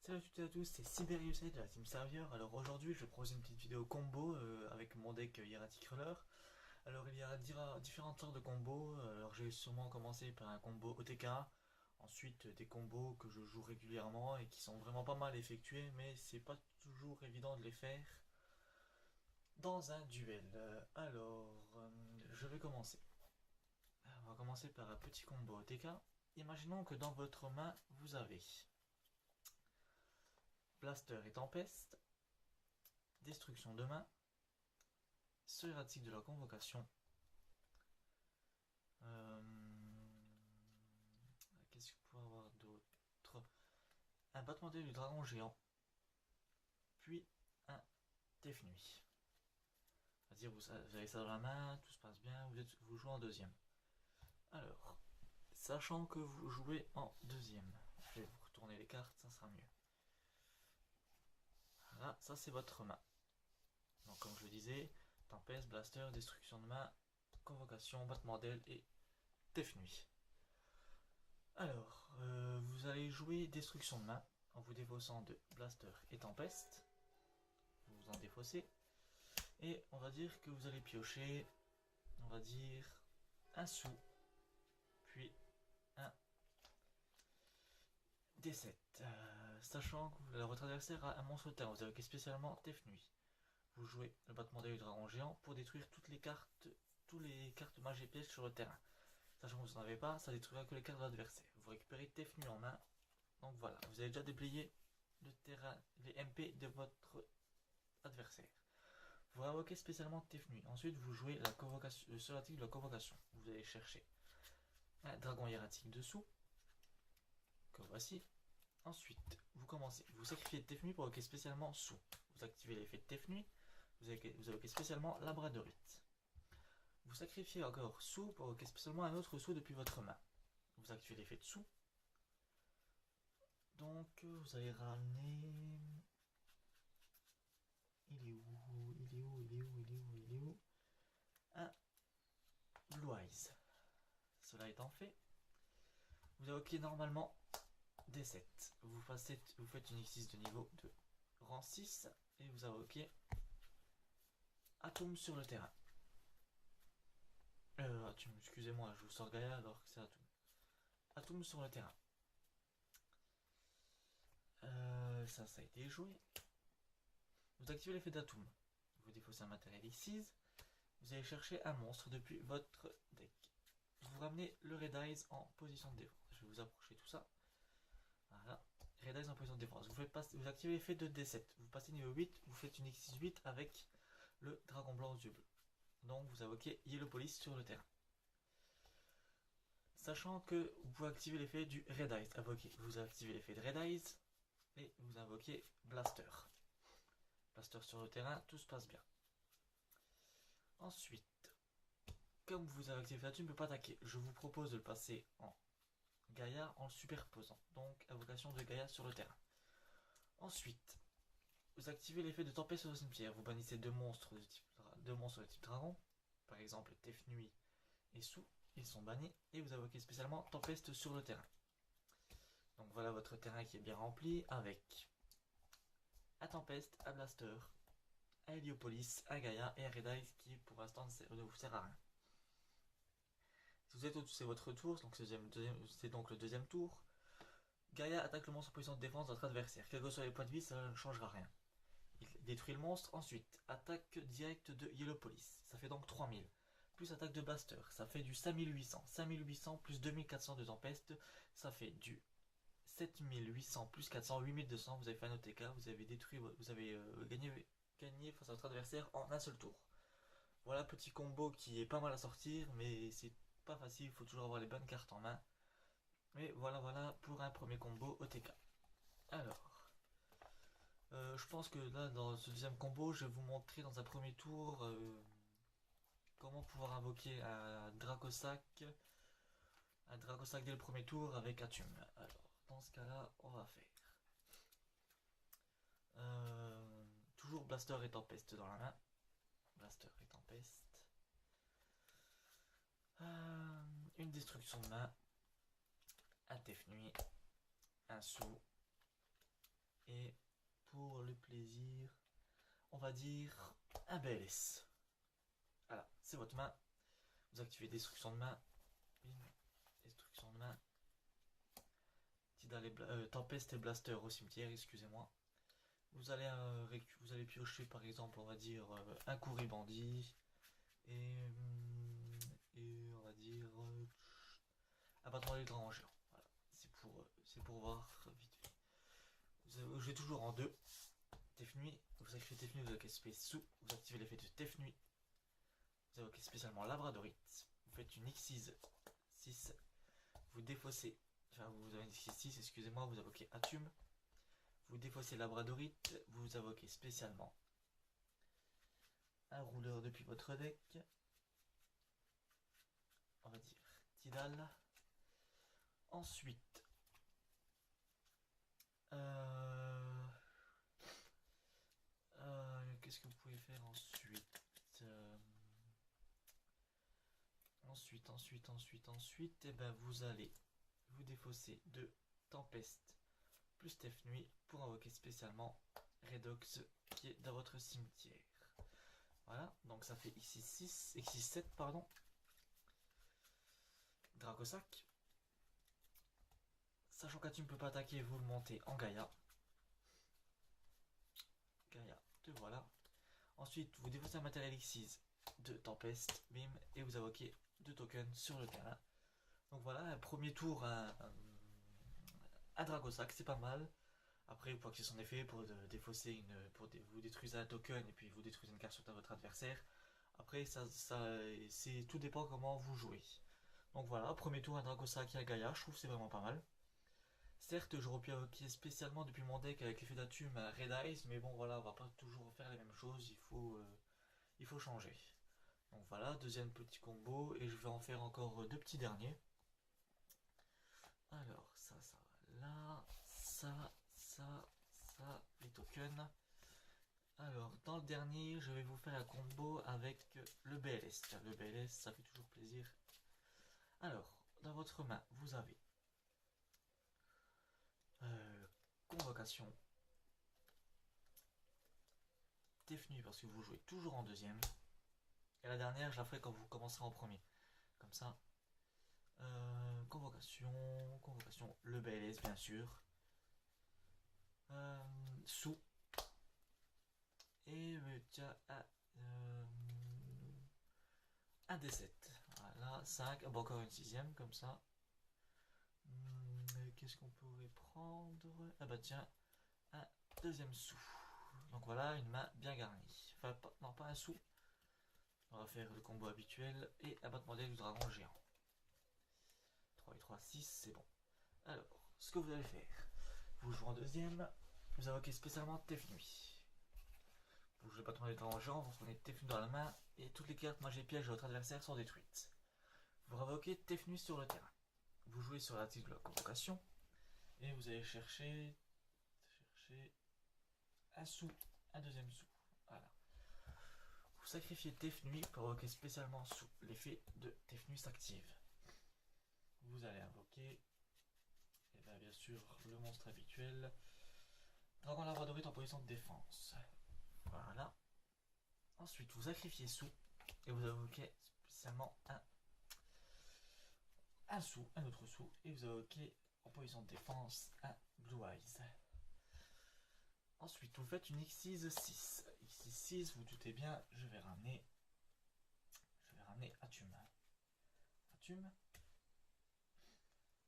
Salut à toutes et à tous, c'est Siberius de la Team Server. Alors aujourd'hui, je propose une petite vidéo combo avec mon deck Hieratic Crawler. Alors il y a différentes sortes de combos. Alors j'ai sûrement commencé par un combo OTK, ensuite des combos que je joue régulièrement et qui sont vraiment pas mal effectués, mais c'est pas toujours évident de les faire dans un duel. Je vais commencer. On va commencer par un petit combo OTK. Imaginons que dans votre main, vous avez Blaster et Tempest, Destruction de main, Sceau erratique de la convocation. Euh, Qu'est-ce que vous pouvez avoir d'autre? Un battement d'ailes du dragon géant. Puis un Tef Nuit. C'est-à-dire vous avez ça dans la main, tout se passe bien, vous jouez en deuxième. Alors, sachant que vous jouez en deuxième, je vais vous retourner les cartes, ça sera mieux. Voilà, ça c'est votre main. Donc comme je le disais, Tempest, Blaster, Destruction de main, Convocation, Battement d'ailes et Tef Nuit. Alors, vous allez jouer Destruction de main en vous défaussant de Blaster et Tempest. Vous vous en défaussez. Et on va dire que vous allez piocher, on va dire, un sou, puis un D7. Sachant que votre adversaire a un monstre de terre, vous avez spécialement Tef Nuit. Vous jouez le battement d'œil du dragon géant pour détruire toutes les cartes mages et pièges sur le terrain. Sachant que vous n'en avez pas, ça détruira que les cartes de l'adversaire. Vous récupérez Tef Nuit en main. Donc voilà, vous avez déjà déblayé le terrain, les MP de votre adversaire. Vous invoquez spécialement Tef Nuit. Ensuite, vous jouez la convocation, le seul article de la convocation. Vous allez chercher un dragon hiératique dessous, que voici. Ensuite, vous sacrifiez Tef Nuit pour invoquer spécialement sous. Vous activez l'effet de Tef Nuit, vous invoquez spécialement labradorite. Vous sacrifiez encore sous pour invoquer spécialement un autre sous depuis votre main. Vous activez l'effet de sous. Donc, vous allez ramener. Il est où? Un Blue Eyes. Cela étant fait, vous invoquez normalement D7. Vous faites une X6 de niveau de rang 6 et vous invoquez Atum sur le terrain. Atum, excusez-moi, je vous sors Gaïa alors que c'est Atum. Atum sur le terrain. Ça a été joué. Vous activez l'effet d'Atum. Vous défaussez un matériel X6. Vous allez chercher un monstre depuis votre deck. Vous ramenez le Red Eyes en position de défense. Je vais vous approcher tout ça. Voilà. Red Eyes en position de défense. Vous activez l'effet de D7. Vous passez niveau 8. Vous faites une X8 avec le dragon blanc aux yeux bleus. Donc vous invoquez Yellow Police sur le terrain. Sachant que vous pouvez activer l'effet du Red Eyes. Vous activez l'effet de Red Eyes et vous invoquez Blaster. Blaster sur le terrain, tout se passe bien. Ensuite, comme vous avez activé l'effet, tu ne peut pas attaquer. Je vous propose de le passer en Gaïa en le superposant. Donc invocation de Gaïa sur le terrain. Ensuite, vous activez l'effet de tempête sur le cimetière. Vous bannissez deux monstres de type dragon. Par exemple Tef Nuit et Sou. Ils sont bannis. Et vous invoquez spécialement Tempeste sur le terrain. Donc voilà votre terrain qui est bien rempli avec un Tempeste, un Blaster, un Héliopolis, un Gaïa et un Red Eyes qui pour l'instant ne vous sert à rien. Si vous êtes c'est votre tour, donc c'est donc le deuxième tour. Gaïa attaque le monstre en position de défense de votre adversaire. Quels que soient les points de vie, ça ne changera rien. Il détruit le monstre. Ensuite, attaque directe de Yellow Police. Ça fait donc 3000. Plus attaque de Blaster. Ça fait du 5800. 5800 plus 2400 de Tempeste. Ça fait du 7800 plus 400. 8200. Vous avez fait un OTK. Vous avez détruit. Vous avez gagné face à votre adversaire en un seul tour. Voilà, petit combo qui est pas mal à sortir. Mais c'est pas facile. Il faut toujours avoir les bonnes cartes en main. Mais voilà pour un premier combo OTK. Alors. Je pense que là, dans ce deuxième combo, je vais vous montrer dans un premier tour comment pouvoir invoquer un Dracosac dès le premier tour avec Atum. Alors, dans ce cas-là, on va faire toujours Blaster et Tempest dans la main. Blaster et Tempest. Une destruction de main. Un Tef Nuit. Un Sou. Et pour le plaisir, on va dire un BLS. Voilà, c'est votre main. Vous activez destruction de main. Bim, destruction de main. Tempeste et blaster au cimetière, excusez-moi. Vous allez piocher par exemple, on va dire un courrier bandit et on va dire abattement des grands géants. Voilà, c'est pour voir vite fait. Vous jouez toujours en deux. Tef nuit, vous activez Tef nuit, vous activez sous, vous activez l'effet de Tef nuit. Vous évoquez spécialement Labradorite. Vous faites une X6, 6. Vous défaussez, enfin vous avez une X6, excusez-moi, vous invoquez Atum. Vous défaussez Labradorite, vous invoquez spécialement un rouleur depuis votre deck. On va dire Tidal. Ensuite, qu'est-ce que vous pouvez faire ensuite Ensuite, et ben vous allez vous défausser de Tempeste plus Tef Nuit pour invoquer spécialement Redox qui est dans votre cimetière. Voilà, donc ça fait ici 6, ici 7, pardon. Dracosac. Sachant qu'Atu ne peut pas attaquer, vous le montez en Gaïa. Gaïa, te voilà. Ensuite, vous défaussez un matériel X6 de Tempeste, bim, et vous invoquez 2 tokens sur le terrain. Donc voilà, un premier tour à Dragosac, c'est pas mal. Après, vous pouvez activer son effet pour défausser vous détruisez un token et puis vous détruisez une carte sur votre adversaire. Après, tout dépend comment vous jouez. Donc voilà, premier tour à Dragosac et à Gaïa, je trouve que c'est vraiment pas mal. Certes, j'aurais pu invoquer spécialement depuis mon deck avec l'effet d'Atum à Red Eyes, mais bon voilà, on va pas toujours faire les mêmes choses, il faut changer. Donc voilà, deuxième petit combo, et je vais en faire encore deux petits derniers. Alors, ça va là, ça, les tokens. Alors, dans le dernier, je vais vous faire un combo avec le BLS. Le BLS, ça fait toujours plaisir. Alors, dans votre main, vous avez Convocation, Tef Nuit parce que vous jouez toujours en deuxième. Et la dernière, je la ferai quand vous commencerez en premier. Comme ça. Convocation, le BLS bien sûr. Sous. Et tiens, un D7. Voilà, 5. Ah, bon, encore une sixième comme ça. Qu'est-ce qu'on pourrait prendre? Ah bah tiens, un deuxième sou. Donc voilà, une main bien garnie. Enfin, non, pas un sou. On va faire le combo habituel et abattement d'aile du dragon géant. 3 et 3, 6, c'est bon. Alors, ce que vous allez faire, vous jouez en deuxième, vous invoquez spécialement Tef Nuit. Vous jouez abattement d'aile du dragon géant, vous prenez Tef Nuit dans la main et toutes les cartes magie piège de votre adversaire sont détruites. Vous invoquez Tef Nuit sur le terrain. Vous jouez sur la tige de la convocation et vous allez chercher un sou, un deuxième sou. Voilà. Vous sacrifiez Tef Nuit pour invoquer spécialement sous l'effet de Tef Nuit s'active. Vous allez invoquer, et bien sûr, le monstre habituel, Dragon Labradorite en position de défense. Voilà. Ensuite, vous sacrifiez sous et vous invoquez spécialement un sou, un autre sou, et vous invoquez en position de défense un Blue Eyes. Ensuite, vous faites une X6 6. X6 6, vous doutez bien, je vais ramener Atum.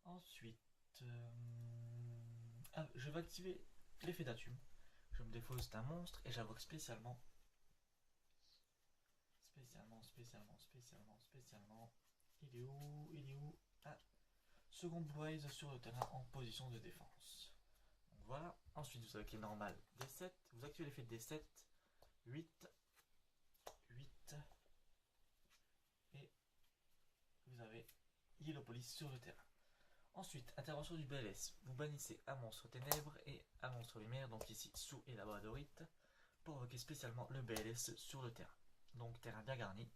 Ensuite, je vais activer l'effet d'Atum. Je me défausse d'un monstre et j'invoque spécialement. Il est où un second Blue Eyes sur le terrain en position de défense. Donc voilà. Ensuite, vous avez normal D7. Vous activez l'effet de D7. 8. Et vous avez Yellowpolis sur le terrain. Ensuite, intervention du BLS. Vous bannissez un monstre ténèbres et un monstre lumière, donc ici sous et Labradorite, pour invoquer spécialement le BLS sur le terrain. Donc terrain bien garni.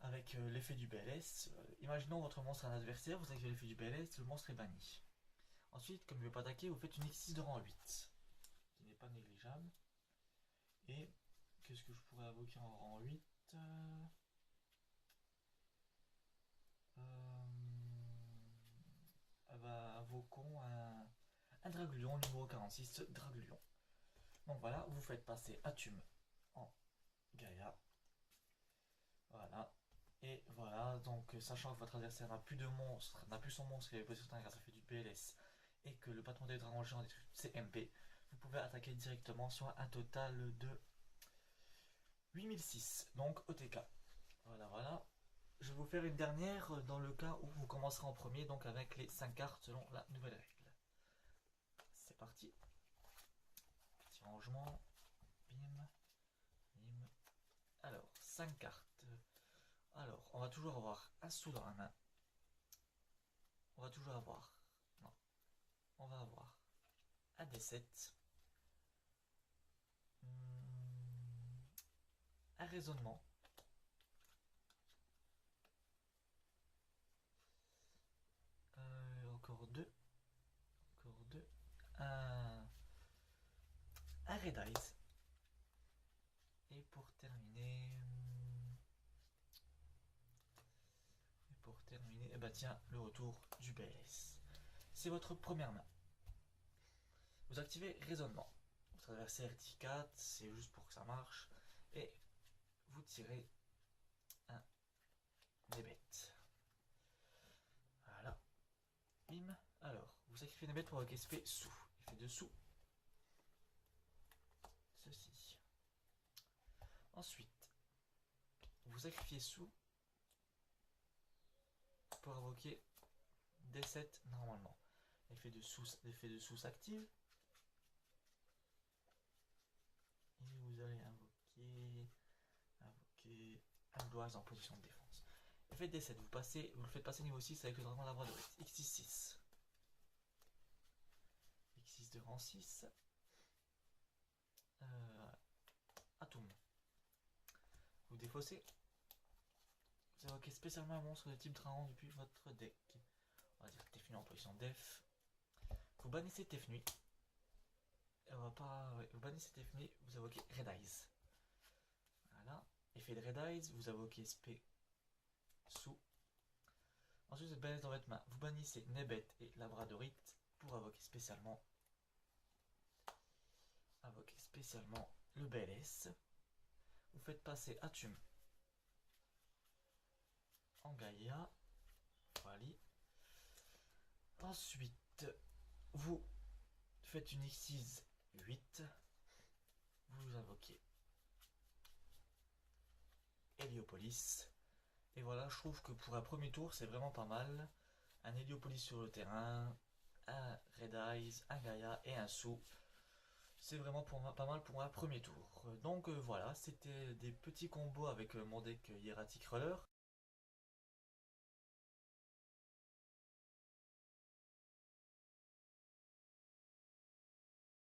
Avec l'effet du BLS, imaginons votre monstre est un adversaire, vous activez l'effet du BLS, le monstre est banni. Ensuite, comme il ne veut pas attaquer, vous faites une X6 de rang 8. pas négligeable. Et qu'est-ce que je pourrais invoquer en rang 8? Invoquons un Dragluon numéro 46, Dragluon. Donc voilà, vous faites passer Atum en Gaïa. Voilà. Et voilà, donc sachant que votre adversaire n'a plus de monstre, n'a plus son monstre qui avait posé sur grâce à fait du PLS, et que le patron des dragons géants détruit CMP, vous pouvez attaquer directement sur un total de 8006, donc OTK. Voilà, voilà. Je vais vous faire une dernière dans le cas où vous commencerez en premier, donc avec les 5 cartes selon la nouvelle règle. C'est parti. Petit rangement. Bim. Bim. Alors, 5 cartes. Alors, on va toujours avoir un sou dans la main. On va toujours avoir... Non. On va avoir un D7. Un raisonnement. Encore deux. Encore deux. Un Red Eyes. Et pour terminer... eh ben tiens, le retour du BLS. C'est votre première main. Vous activez raisonnement. Votre adversaire dit 4, c'est juste pour que ça marche. Et vous tirez un des bêtes. Voilà. Bim. Alors, vous sacrifiez une bête pour votre SP sous. Effet de sous. Ceci. Ensuite, vous sacrifiez sous pour invoquer D7 normalement. L'effet de sous s'active. Et vous allez invoquer un Bloise en position de défense. Effet de D7, vous le faites passer niveau 6 avec le dragon labradorite. X6-6. X6 de rang 6. Atum. Vous défaussez. Vous invoquez spécialement un monstre de type dragon depuis votre deck. On va dire Tefnui en position def. Vous bannissez Tefnui. Vous bannissez Tefnui, vous invoquez Red Eyes. Voilà. Effet de Red Eyes, vous invoquez SP sous. Ensuite, vous bannissez dans votre main. Vous bannissez Nebet et Labradorite pour invoquer spécialement le BLS. Vous faites passer Atum en Gaïa. Voilà. Ensuite, vous faites une X6 8. Vous invoquez Héliopolis. Et voilà, je trouve que pour un premier tour, c'est vraiment pas mal. Un Héliopolis sur le terrain, un Red Eyes, un Gaïa et un Sou. C'est vraiment pas mal pour un premier tour. Donc voilà, c'était des petits combos avec mon deck Hieratic Roller.